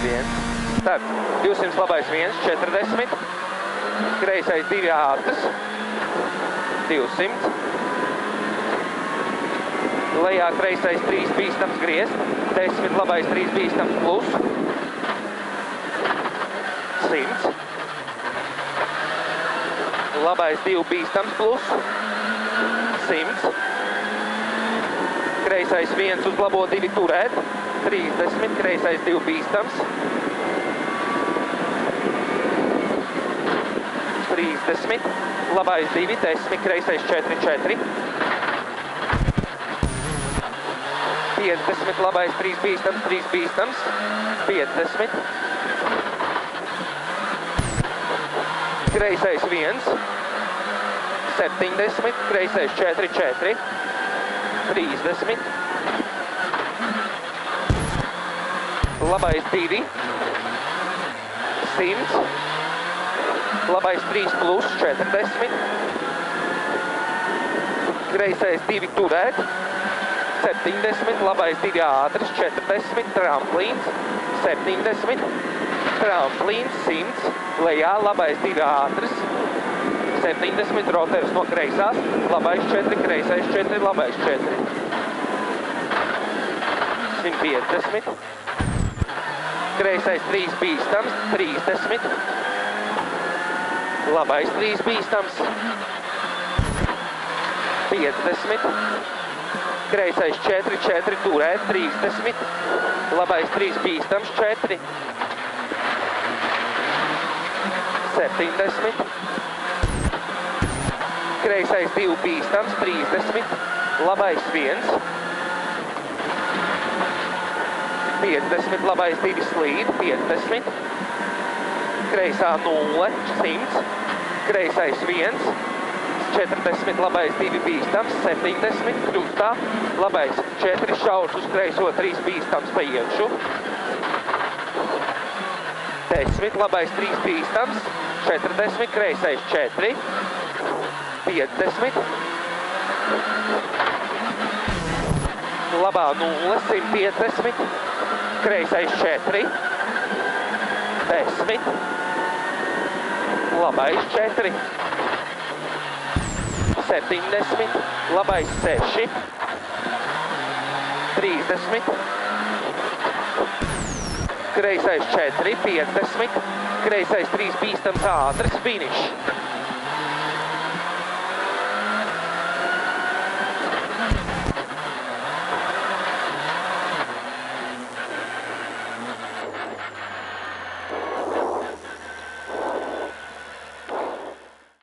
1. Tad 200 labais 1, 40. Kreisais 2 ātrs. 200. Lejā kreisais 3 bīstams griezt. 10 labais 3 bīstams plus. 100. Labais 2 bīstams plus. 100. Kreisais 1 uz labo 2 turēt. 30. Kreisais 2 bīstams. 30. Labais 2, 10. Kreisais 4, 4. 50. Labais 3 bīstams, 3 bīstams. 50. Kreisais 1. 70. Kreisais 4, 4. 30. Labais 2. 100. Labais 3 plus 40. Kreisais 2 turēt. 70. Labais 2 ātrs. 40. Tramplīns. 70. Tramplīns 100. Lejā labais 2 ātrs. 70. Roters no kreisās. Labais 4. Kreisais 4. Labais 4. 150. Kreisais 3 bīstams. 30. Labais 3 bīstams. 50. Kreisais 4, 4 turēt. 30. Labais 3 bīstams. 4. 70. Kreisais 2 bīstams. 30. Labais 1. 50. Labais 2 slīd. 50. Kreisā 0. 100. Kreisais 1. 40. Labais 2 bīstams. 70. Krustā. Labais 4 šaurs uz kreiso 3 bīstams pa iekšu. 10. Labais 3 bīstams. 40. Kreisais 4. 50. Labā 0. 150. Kreisais 4. 10. Labais 4. 70. Labais 6. 30. Kreisais 4. 50. Kreisais 3 bīstams ātrs. Finišs.